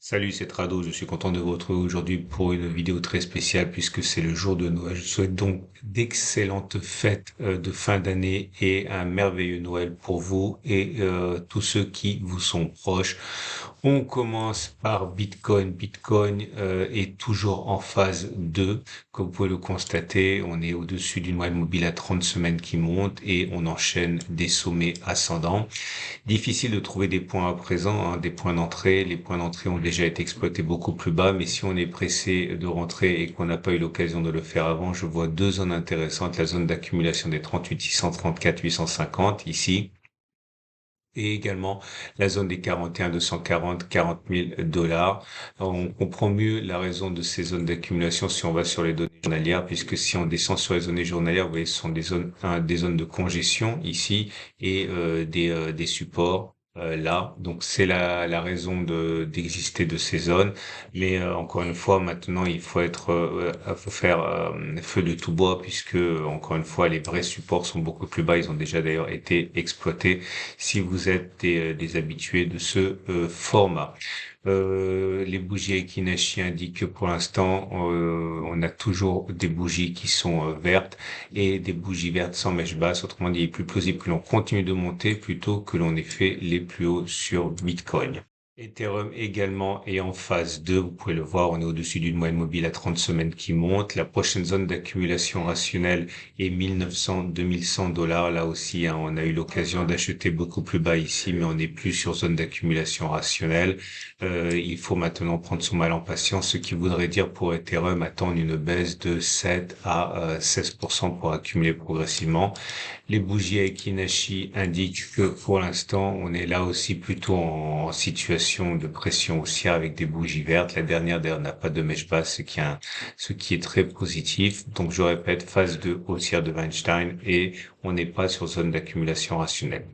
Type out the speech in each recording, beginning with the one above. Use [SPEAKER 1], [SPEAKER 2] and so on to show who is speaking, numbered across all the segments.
[SPEAKER 1] Salut, c'est Trado. Je suis content de vous retrouver aujourd'hui pour une vidéo très spéciale puisque c'est le jour de Noël. Je souhaite donc d'excellentes fêtes de fin d'année et un merveilleux Noël pour vous et tous ceux qui vous sont proches. On commence par Bitcoin. Bitcoin est toujours en phase 2. Comme vous pouvez le constater, on est au-dessus d'une moyenne mobile à 30 semaines qui monte et on enchaîne des sommets ascendants. Difficile de trouver des points à présent, hein, des points d'entrée. Les points d'entrée ont déjà été exploités beaucoup plus bas, mais si on est pressé de rentrer et qu'on n'a pas eu l'occasion de le faire avant, je vois deux zones intéressantes. La zone d'accumulation des 38 634 850 ici, et également la zone des 41 240 40 000 dollars. On comprend mieux la raison de ces zones d'accumulation si on va sur les données journalières, puisque si on descend sur les données journalières, vous voyez, ce sont des zones de congestion ici et des supports. Là, donc c'est la raison d'exister de ces zones, mais encore une fois, maintenant il faut faire feu de tout bois, puisque encore une fois les vrais supports sont beaucoup plus bas. Ils ont déjà d'ailleurs été exploités si vous êtes des habitués de ce format. Les bougies Ekinashi indiquent que pour l'instant, on a toujours des bougies qui sont vertes et des bougies vertes sans mèche basse. Autrement dit, il est plus plausible que l'on continue de monter plutôt que l'on ait fait les plus hauts sur Bitcoin. Ethereum également est en phase 2, vous pouvez le voir, on est au-dessus d'une moyenne mobile à 30 semaines qui monte. La prochaine zone d'accumulation rationnelle est 1900-2100 dollars. Là aussi, hein, on a eu l'occasion d'acheter beaucoup plus bas ici, mais on n'est plus sur zone d'accumulation rationnelle. Il faut maintenant prendre son mal en patience, ce qui voudrait dire pour Ethereum attendre une baisse de 7 à 16% pour accumuler progressivement. Les bougies Ekinashi indiquent que pour l'instant, on est là aussi plutôt en situation de pression haussière avec des bougies vertes. La dernière d'ailleurs n'a pas de mèche basse, ce qui est très positif. Donc je répète, phase 2 haussière de Weinstein et on n'est pas sur zone d'accumulation rationnelle.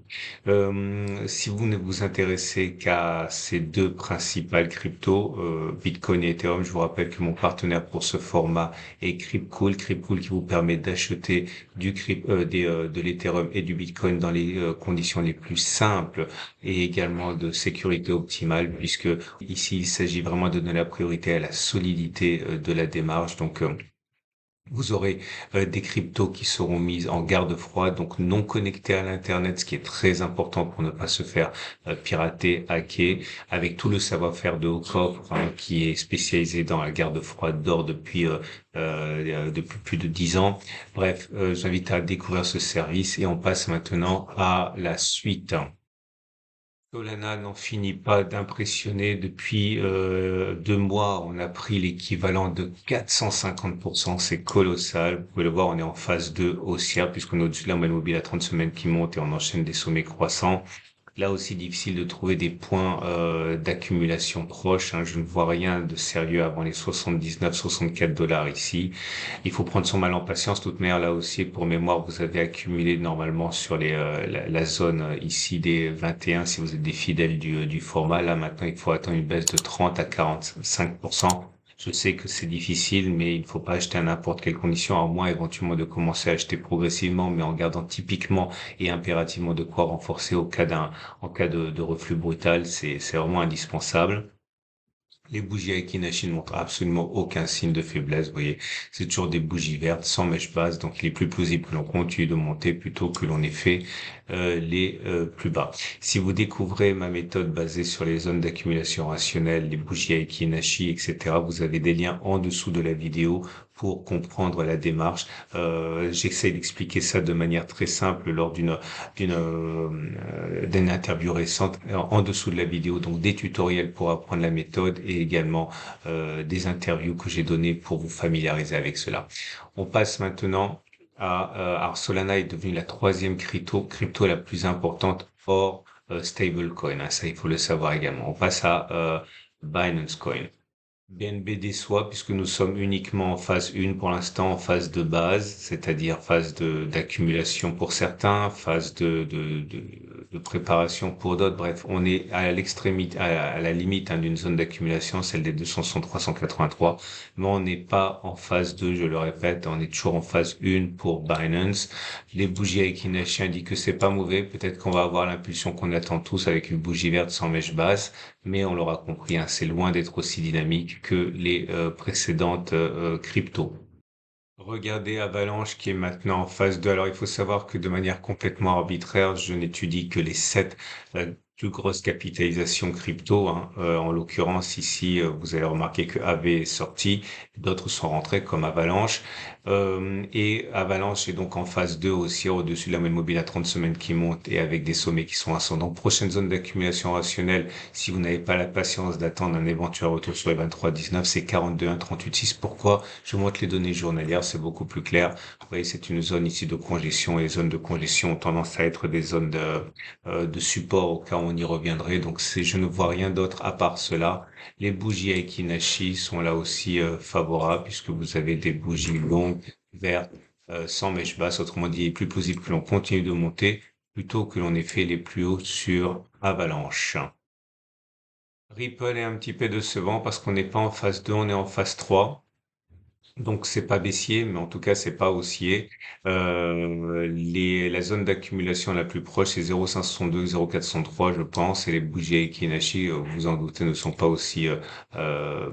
[SPEAKER 1] Si vous ne vous intéressez qu'à ces deux principales cryptos, Bitcoin et Ethereum, je vous rappelle que mon partenaire pour ce format est Cryptcool. Cryptcool qui vous permet d'acheter de l'Ethereum et du Bitcoin dans les conditions les plus simples et également de sécurité optimale, puisque ici il s'agit vraiment de donner la priorité à la solidité de la démarche. Donc vous aurez des cryptos qui seront mises en garde froide, donc non connectés à l'Internet, ce qui est très important pour ne pas se faire pirater, hacker, avec tout le savoir-faire de Hocoff, hein, qui est spécialisé dans la garde froide d'or depuis plus de 10 ans. Bref, j'invite à découvrir ce service et on passe maintenant à la suite. Solana n'en finit pas d'impressionner depuis 2 mois. On a pris l'équivalent de 450%. C'est colossal. Vous pouvez le voir, on est en phase 2 haussière puisqu'on est au-dessus de la moyenne mobile à 30 semaines qui monte et on enchaîne des sommets croissants. Là aussi, difficile de trouver des points d'accumulation proches, hein. Je ne vois rien de sérieux avant les 79, 64 dollars ici. Il faut prendre son mal en patience. De toute manière, là aussi, pour mémoire, vous avez accumulé normalement sur la zone ici des 21 si vous êtes des fidèles du format. Là, maintenant, il faut attendre une baisse de 30 à 45%. Je sais que c'est difficile, mais il ne faut pas acheter à n'importe quelle condition, à moins éventuellement de commencer à acheter progressivement, mais en gardant typiquement et impérativement de quoi renforcer en cas de reflux brutal. C'est vraiment indispensable. Les bougies Akinashi ne montrent absolument aucun signe de faiblesse. Vous voyez, c'est toujours des bougies vertes sans mèche basse, donc il est plus plausible que l'on continue de monter plutôt que l'on ait fait les plus bas. Si vous découvrez ma méthode basée sur les zones d'accumulation rationnelle, les bougies Akinashi, etc., vous avez des liens en dessous de la vidéo pour comprendre la démarche. J'essaie d'expliquer ça de manière très simple lors d'une interview récente en dessous de la vidéo, donc des tutoriels pour apprendre la méthode et également des interviews que j'ai données pour vous familiariser avec cela. On passe maintenant alors Solana est devenue la troisième crypto la plus importante hors stablecoin, hein, ça il faut le savoir également. On passe à Binance Coin. BNB déçoit puisque nous sommes uniquement en phase 1 pour l'instant, en phase de base, c'est-à-dire phase d'accumulation pour certains, phase de préparation pour d'autres. Bref, on est à l'extrémité, à la limite hein, d'une zone d'accumulation, celle des 263-183, mais on n'est pas en phase 2, je le répète, on est toujours en phase 1 pour Binance. Les bougies Aiki-Nashi indiquent que c'est pas mauvais, peut-être qu'on va avoir l'impulsion qu'on attend tous avec une bougie verte sans mèche basse, mais on l'aura compris, hein, c'est loin d'être aussi dynamique que les précédentes cryptos. Regardez Avalanche qui est maintenant en phase 2. Alors il faut savoir que de manière complètement arbitraire, je n'étudie que les 7 plus grosses capitalisations crypto, hein. En l'occurrence ici, vous allez remarquer que AV est sorti, d'autres sont rentrés comme Avalanche. Et Avalanche est donc en phase 2 aussi au-dessus de la moyenne mobile à 30 semaines qui monte et avec des sommets qui sont ascendants. Prochaine zone d'accumulation rationnelle, si vous n'avez pas la patience d'attendre un éventuel retour sur les 23,19, c'est 42,1, 38,6. Pourquoi? Je vous montre les données journalières, c'est beaucoup plus clair. Vous voyez, c'est une zone ici de congestion et les zones de congestion ont tendance à être des zones de support au cas où on y reviendrait. Donc je ne vois rien d'autre à part cela. Les bougies Aiki-Nashi sont là aussi favorables puisque vous avez des bougies longues, vertes, sans mèche basse. Autrement dit, il est plus plausible que l'on continue de monter plutôt que l'on ait fait les plus hauts sur Avalanche. Ripple est un petit peu décevant parce qu'on n'est pas en phase 2, on est en phase 3. Donc c'est pas baissier, mais en tout cas c'est pas haussier. La zone d'accumulation la plus proche c'est 0,562, 0,403 je pense, et les bougies Aiki-Nashi, vous en doutez, ne sont pas aussi euh,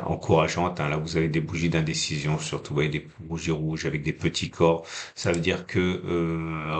[SPEAKER 1] encourageantes, hein. Là vous avez des bougies d'indécision, surtout vous voyez des bougies rouges avec des petits corps. Ça veut dire que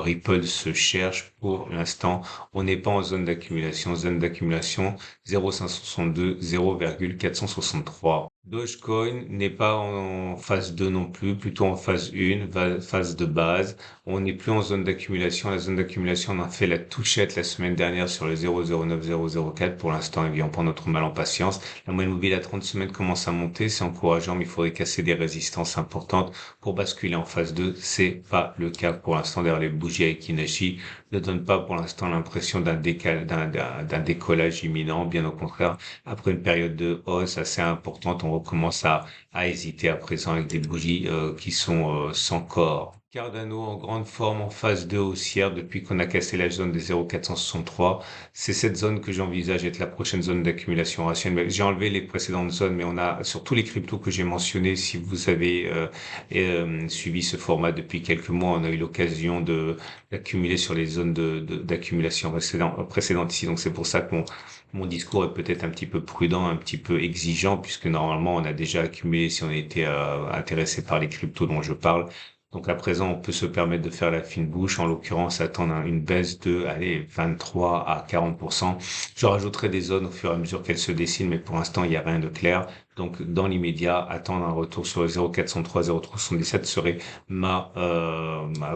[SPEAKER 1] Ripple se cherche pour l'instant. On n'est pas en zone d'accumulation. Zone d'accumulation 0,562, 0,463. Dogecoin n'est pas en phase 2 non plus, plutôt en phase 1, phase de base. On n'est plus en zone d'accumulation. La zone d'accumulation, on a fait la touchette la semaine dernière sur le 0,09004. Pour l'instant, eh bien, on prend notre mal en patience. La moyenne mobile à 30 semaines commence à monter. C'est encourageant, mais il faudrait casser des résistances importantes pour basculer en phase 2. C'est pas le cas pour l'instant. Derrière les bougies Aiki-Nashi ne donnent pas pour l'instant l'impression d'un décollage imminent. Bien au contraire, après une période de hausse assez importante, on recommence à hésiter à présent avec des bougies qui sont sans corps. Cardano en grande forme en phase 2 haussière depuis qu'on a cassé la zone des 0,463. C'est cette zone que j'envisage être la prochaine zone d'accumulation rationnelle. J'ai enlevé les précédentes zones, mais on a sur tous les cryptos que j'ai mentionnés, si vous avez suivi ce format depuis quelques mois, on a eu l'occasion d'accumuler sur les zones d'accumulation précédentes ici. Donc c'est pour ça que mon discours est peut-être un petit peu prudent, un petit peu exigeant, puisque normalement on a déjà accumulé si on était intéressé par les cryptos dont je parle. Donc à présent, on peut se permettre de faire la fine bouche, en l'occurrence attendre une baisse de, allez, 23 à 40%. Je rajouterai des zones au fur et à mesure qu'elles se dessinent, mais pour l'instant, il n'y a rien de clair. Donc dans l'immédiat, attendre un retour sur le 0,403, 0,317 serait ma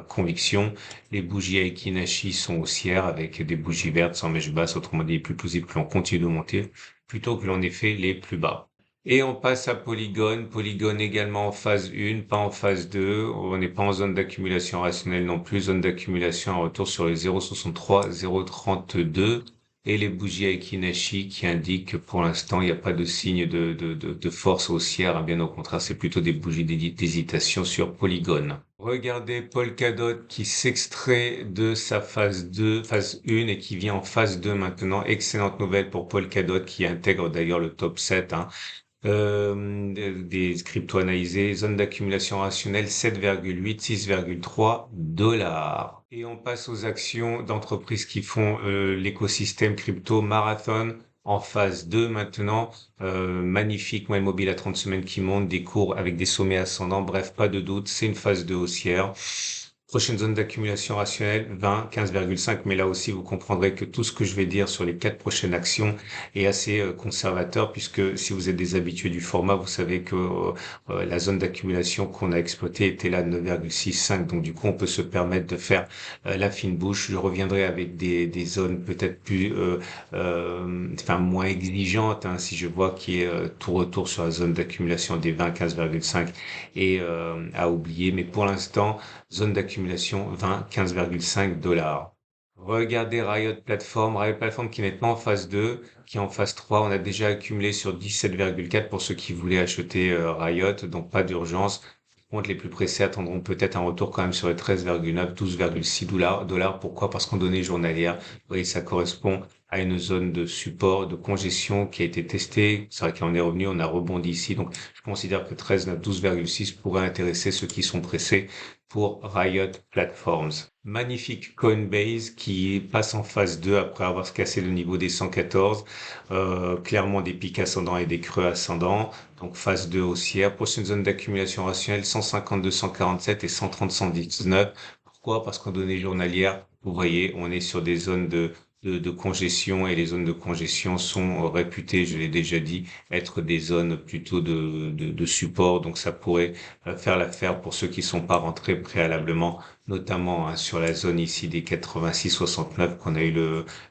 [SPEAKER 1] conviction. Les bougies Aiki-Nashi sont haussières avec des bougies vertes sans mèche basse, autrement dit, plus plausible que l'on continue de monter plutôt que l'on ait fait les plus bas. Et on passe à Polygon. Polygon également en phase 1, pas en phase 2. On n'est pas en zone d'accumulation rationnelle non plus. Zone d'accumulation en retour sur les 0,63, 0,32. Et les bougies Aiki-Nashi qui indiquent que pour l'instant, il n'y a pas de signe de force haussière, hein. Bien au contraire, c'est plutôt des bougies d'hésitation sur Polygon. Regardez Polkadot qui s'extrait de sa phase 2, phase 1 et qui vient en phase 2 maintenant. Excellente nouvelle pour Polkadot qui intègre d'ailleurs le top 7, hein. Des cryptos analysés, zone d'accumulation rationnelle 7,8, 6,3 dollars. Et on passe aux actions d'entreprises qui font l'écosystème crypto. Marathon en phase 2 maintenant. Magnifique moyenne mobile à 30 semaines qui monte, des cours avec des sommets ascendants. Bref, pas de doute, c'est une phase 2 haussière. Prochaine zone d'accumulation rationnelle, 20, 15,5. Mais là aussi, vous comprendrez que tout ce que je vais dire sur les 4 prochaines actions est assez conservateur, puisque si vous êtes des habitués du format, vous savez que la zone d'accumulation qu'on a exploitée était là de 9,65. Donc du coup, on peut se permettre de faire la fine bouche. Je reviendrai avec des zones peut-être plus, enfin moins exigeantes, hein, si je vois qu'il y a tout retour sur la zone d'accumulation des 20, 15,5 et à oublier. Mais pour l'instant, zone d'accumulation 20, 15,5 dollars. Regardez Riot Platform qui n'est pas en phase 2, qui est en phase 3. On a déjà accumulé sur 17,4 pour ceux qui voulaient acheter Riot, donc pas d'urgence. Contre, les plus pressés attendront peut-être un retour quand même sur les 13,9, 12,6 dollars. Pourquoi? Parce qu'en données journalières, vous voyez, ça correspond à une zone de support, de congestion qui a été testée. C'est vrai qu'on est revenu, on a rebondi ici. Donc, je considère que 13,9, 12,6 pourrait intéresser ceux qui sont pressés pour Riot Platforms. Magnifique Coinbase qui passe en phase 2 après avoir cassé le niveau des 114. Clairement des pics ascendants et des creux ascendants. Donc phase 2 haussière. Prochaine zone d'accumulation rationnelle 152, 147 et 130, 119. Pourquoi? Parce qu'en données journalières, vous voyez, on est sur des zones de congestion et les zones de congestion sont réputées, je l'ai déjà dit, être des zones plutôt de support. Donc ça pourrait faire l'affaire pour ceux qui sont pas rentrés préalablement, notamment sur la zone ici des 86-69 qu'on a eu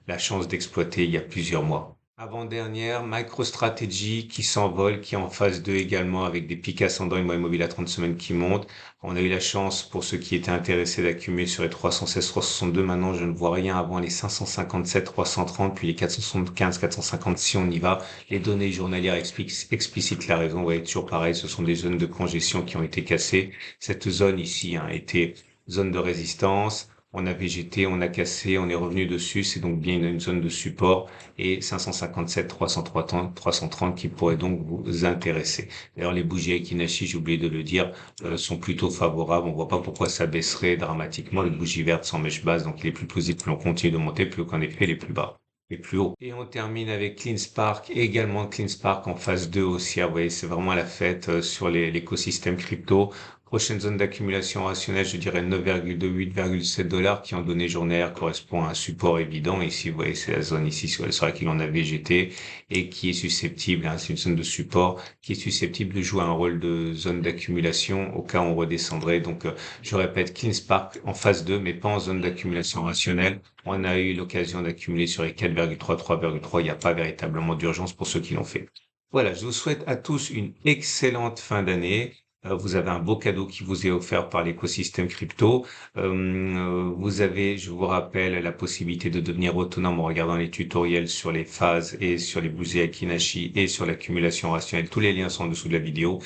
[SPEAKER 1] la chance d'exploiter il y a plusieurs mois. Avant-dernière, MicroStrategy qui s'envole, qui est en phase 2 également avec des pics ascendants, une moyenne mobile à 30 semaines qui monte. On a eu la chance pour ceux qui étaient intéressés d'accumuler sur les 316, 362. Maintenant, je ne vois rien avant les 557, 330, puis les 475, 450 si on y va. Les données journalières explicitent la raison. Vous voyez, toujours pareil, ce sont des zones de congestion qui ont été cassées. Cette zone ici était zone de résistance. On a végété, on a cassé, on est revenu dessus. C'est donc bien une zone de support et 557, 330, 330 qui pourraient donc vous intéresser. D'ailleurs, les bougies Akinashi, j'ai oublié de le dire, sont plutôt favorables. On voit pas pourquoi ça baisserait dramatiquement. Les bougies vertes sont en mèche basse, donc il est plus plausible que l'on continue de monter, plus qu'en effet les plus bas et plus haut. Et on termine avec CleanSpark, et également CleanSpark en phase 2 aussi. Vous voyez, c'est vraiment la fête sur l'écosystème crypto. Prochaine zone d'accumulation rationnelle, je dirais 9,2, 8,7 dollars qui en données journalières correspond à un support évident. Ici, vous voyez, c'est la zone ici sur laquelle on a végété et qui est susceptible, c'est une zone de support qui est susceptible de jouer un rôle de zone d'accumulation au cas où on redescendrait. Donc, je répète, CleanSpark en phase 2, mais pas en zone d'accumulation rationnelle. On a eu l'occasion d'accumuler sur les 4,3, 3,3. Il n'y a pas véritablement d'urgence pour ceux qui l'ont fait. Voilà, je vous souhaite à tous une excellente fin d'année. Vous avez un beau cadeau qui vous est offert par l'écosystème crypto. Vous avez, je vous rappelle, la possibilité de devenir autonome en regardant les tutoriels sur les phases et sur les bougies Akinashi et sur l'accumulation rationnelle. Tous les liens sont en dessous de la vidéo.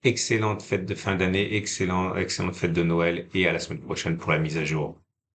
[SPEAKER 1] Excellente fête de fin d'année, excellente fête de Noël et à la semaine prochaine pour la mise à jour.